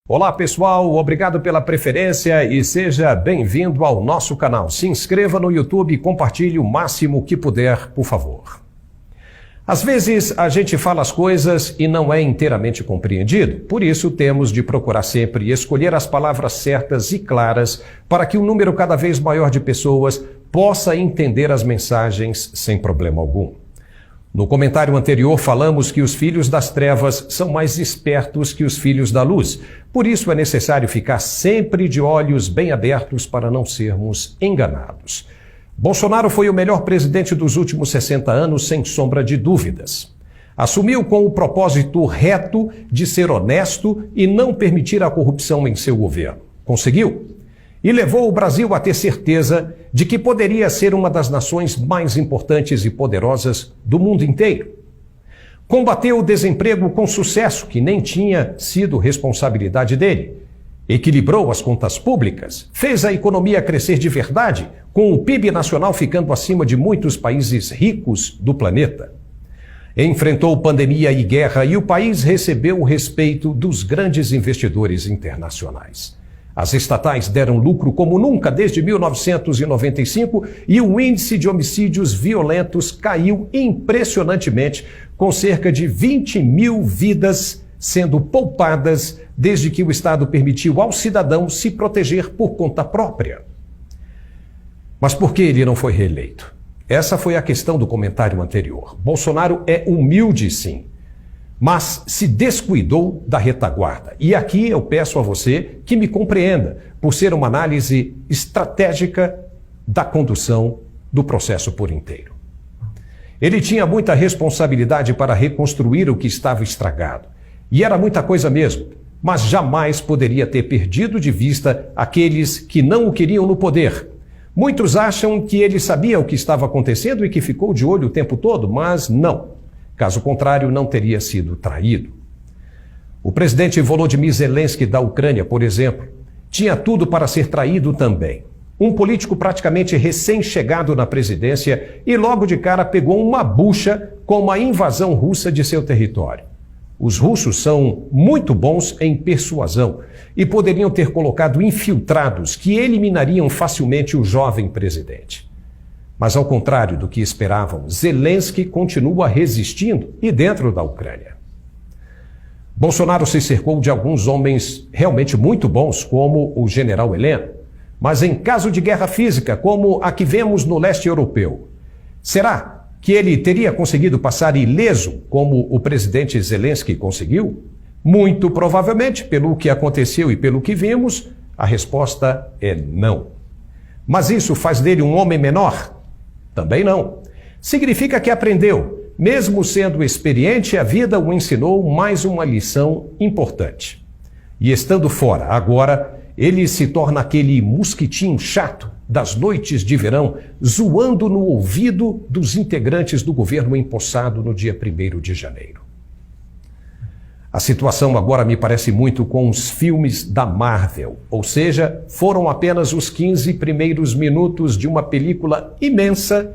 Olá pessoal, obrigado pela preferência e seja bem-vindo ao nosso canal. Se inscreva no YouTube e compartilhe o máximo que puder, por favor. Às vezes a gente fala as coisas e não é inteiramente compreendido, por isso temos de procurar sempre escolher as palavras certas e claras para que um número cada vez maior de pessoas possa entender as mensagens sem problema algum. No comentário anterior falamos que os filhos das trevas são mais espertos que os filhos da luz. Por isso é necessário ficar sempre de olhos bem abertos para não sermos enganados. Bolsonaro foi o melhor presidente dos últimos 60 anos, sem sombra de dúvidas. Assumiu com o propósito reto de ser honesto e não permitir a corrupção em seu governo. Conseguiu? E levou o Brasil a ter certeza de que poderia ser uma das nações mais importantes e poderosas do mundo inteiro. Combateu o desemprego com sucesso, que nem tinha sido responsabilidade dele. Equilibrou as contas públicas, fez a economia crescer de verdade, com o PIB nacional ficando acima de muitos países ricos do planeta. Enfrentou pandemia e guerra e o país recebeu o respeito dos grandes investidores internacionais. As estatais deram lucro como nunca desde 1995 e o índice de homicídios violentos caiu impressionantemente, com cerca de 20 mil vidas sendo poupadas desde que o Estado permitiu ao cidadão se proteger por conta própria. Mas por que ele não foi reeleito? Essa foi a questão do comentário anterior. Bolsonaro é humilde, sim, mas se descuidou da retaguarda. E aqui eu peço a você que me compreenda, por ser uma análise estratégica da condução do processo por inteiro. Ele tinha muita responsabilidade para reconstruir o que estava estragado. E era muita coisa mesmo, mas jamais poderia ter perdido de vista aqueles que não o queriam no poder. Muitos acham que ele sabia o que estava acontecendo e que ficou de olho o tempo todo, mas não. Caso contrário, não teria sido traído. O presidente Volodymyr Zelensky da Ucrânia, por exemplo, tinha tudo para ser traído também. Um político praticamente recém-chegado na presidência e logo de cara pegou uma bucha com a invasão russa de seu território. Os russos são muito bons em persuasão e poderiam ter colocado infiltrados que eliminariam facilmente o jovem presidente. Mas, ao contrário do que esperavam, Zelensky continua resistindo e dentro da Ucrânia. Bolsonaro se cercou de alguns homens realmente muito bons, como o general Heleno, mas em caso de guerra física, como a que vemos no leste europeu, será que ele teria conseguido passar ileso, como o presidente Zelensky conseguiu? Muito provavelmente, pelo que aconteceu e pelo que vimos, a resposta é não. Mas isso faz dele um homem menor? Também não. Significa que aprendeu. Mesmo sendo experiente, a vida o ensinou mais uma lição importante. E estando fora, agora, ele se torna aquele mosquitinho chato das noites de verão, zoando no ouvido dos integrantes do governo empossado no dia 1º de janeiro. A situação agora me parece muito com os filmes da Marvel, ou seja, foram apenas os 15 primeiros minutos de uma película imensa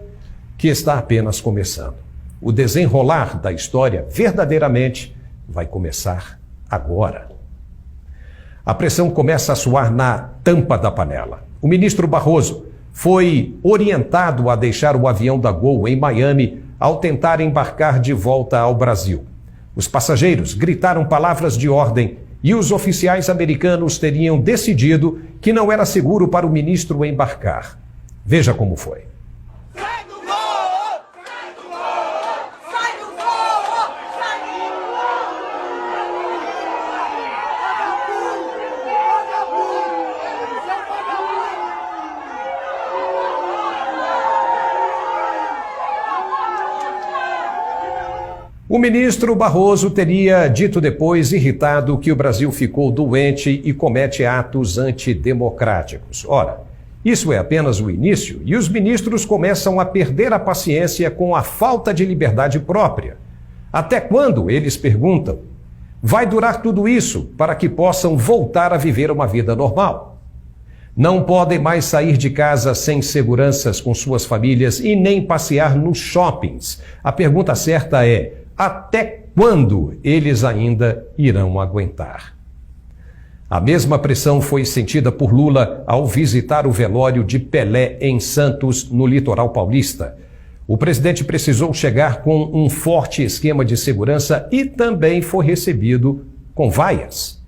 que está apenas começando. O desenrolar da história verdadeiramente vai começar agora. A pressão começa a suar na tampa da panela. O ministro Barroso foi orientado a deixar o avião da Gol em Miami ao tentar embarcar de volta ao Brasil. Os passageiros gritaram palavras de ordem e os oficiais americanos teriam decidido que não era seguro para o ministro embarcar. Veja como foi. Sai do voo! Sai do voo! Sai do voo! Sai do O ministro Barroso teria dito depois, irritado, que o Brasil ficou doente e comete atos antidemocráticos. Ora, isso é apenas o início e os ministros começam a perder a paciência com a falta de liberdade própria. Até quando, eles perguntam, vai durar tudo isso para que possam voltar a viver uma vida normal? Não podem mais sair de casa sem seguranças com suas famílias e nem passear nos shoppings. A pergunta certa é: até quando eles ainda irão aguentar? A mesma pressão foi sentida por Lula ao visitar o velório de Pelé em Santos, no litoral paulista. O presidente precisou chegar com um forte esquema de segurança e também foi recebido com vaias.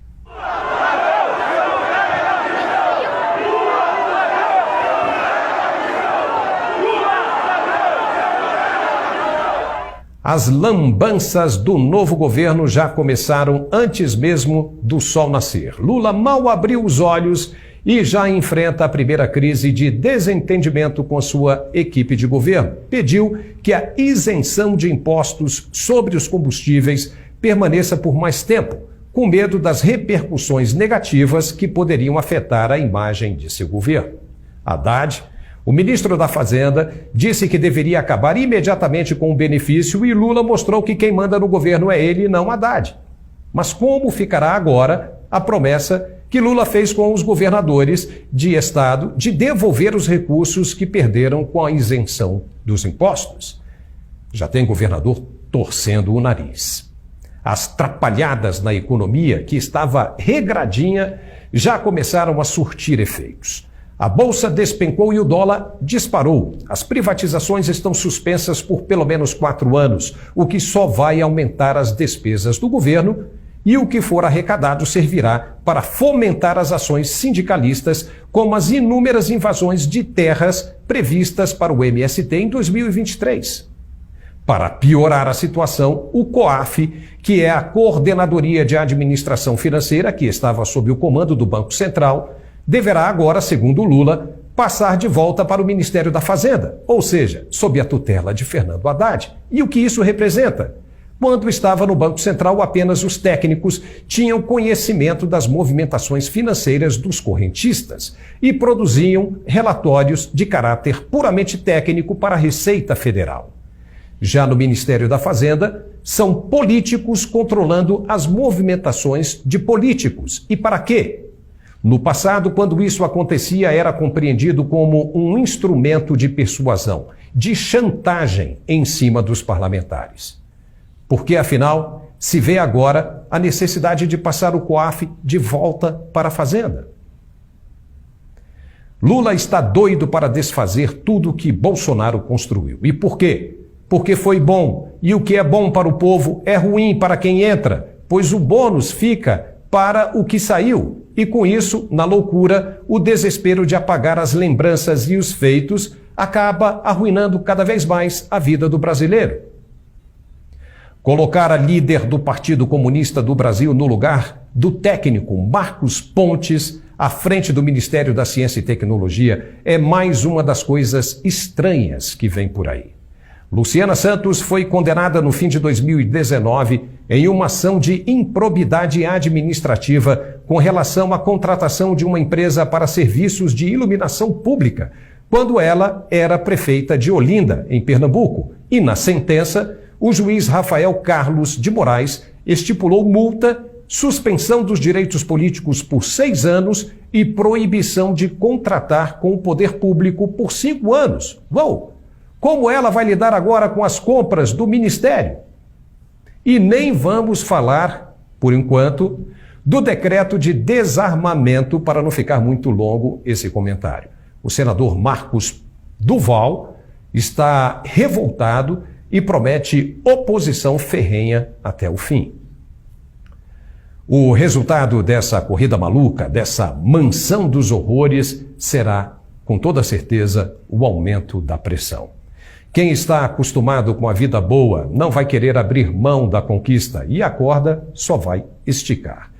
As lambanças do novo governo já começaram antes mesmo do sol nascer. Lula mal abriu os olhos e já enfrenta a primeira crise de desentendimento com sua equipe de governo. Pediu que a isenção de impostos sobre os combustíveis permaneça por mais tempo, com medo das repercussões negativas que poderiam afetar a imagem de seu governo. Haddad, o ministro da Fazenda, disse que deveria acabar imediatamente com o benefício e Lula mostrou que quem manda no governo é ele e não Haddad. Mas como ficará agora a promessa que Lula fez com os governadores de estado de devolver os recursos que perderam com a isenção dos impostos? Já tem governador torcendo o nariz. As trapalhadas na economia, que estava regradinha, já começaram a surtir efeitos. A bolsa despencou e o dólar disparou. As privatizações estão suspensas por pelo menos 4 anos, o que só vai aumentar as despesas do governo e o que for arrecadado servirá para fomentar as ações sindicalistas, como as inúmeras invasões de terras previstas para o MST em 2023. Para piorar a situação, o COAF, que é a Coordenadoria de Administração Financeira, que estava sob o comando do Banco Central, deverá agora, segundo Lula, passar de volta para o Ministério da Fazenda, ou seja, sob a tutela de Fernando Haddad. E o que isso representa? Quando estava no Banco Central, apenas os técnicos tinham conhecimento das movimentações financeiras dos correntistas e produziam relatórios de caráter puramente técnico para a Receita Federal. Já no Ministério da Fazenda, são políticos controlando as movimentações de políticos. E para quê? No passado, quando isso acontecia, era compreendido como um instrumento de persuasão, de chantagem em cima dos parlamentares. Porque, afinal, se vê agora a necessidade de passar o COAF de volta para a Fazenda. Lula está doido para desfazer tudo que Bolsonaro construiu. E por quê? Porque foi bom. E o que é bom para o povo é ruim para quem entra, pois o bônus fica para o que saiu. E com isso, na loucura, o desespero de apagar as lembranças e os feitos acaba arruinando cada vez mais a vida do brasileiro. Colocar a líder do Partido Comunista do Brasil no lugar do técnico Marcos Pontes à frente do Ministério da Ciência e Tecnologia é mais uma das coisas estranhas que vem por aí. Luciana Santos foi condenada no fim de 2019 em uma ação de improbidade administrativa com relação à contratação de uma empresa para serviços de iluminação pública, quando ela era prefeita de Olinda, em Pernambuco. E na sentença, o juiz Rafael Carlos de Moraes estipulou multa, suspensão dos direitos políticos por 6 anos e proibição de contratar com o poder público por 5 anos. Uou! Como ela vai lidar agora com as compras do Ministério? E nem vamos falar, por enquanto, do decreto de desarmamento, para não ficar muito longo esse comentário. O senador Marcos Duval está revoltado e promete oposição ferrenha até o fim. O resultado dessa corrida maluca, dessa mansão dos horrores, será, com toda certeza, o aumento da pressão. Quem está acostumado com a vida boa não vai querer abrir mão da conquista e a corda só vai esticar.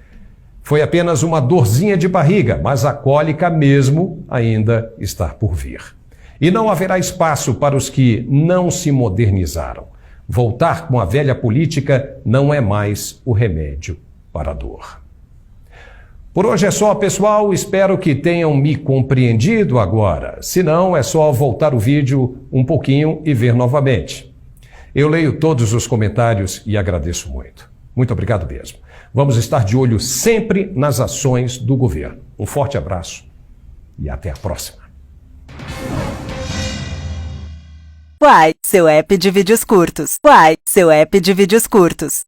Foi apenas uma dorzinha de barriga, mas a cólica mesmo ainda está por vir. E não haverá espaço para os que não se modernizaram. Voltar com a velha política não é mais o remédio para a dor. Por hoje é só, pessoal. Espero que tenham me compreendido agora. Se não, é só voltar o vídeo um pouquinho e ver novamente. Eu leio todos os comentários e agradeço muito. Muito obrigado mesmo. Vamos estar de olho sempre nas ações do governo. Um forte abraço e até a próxima. Uai, seu app de vídeos curtos. Uai, seu app de vídeos curtos.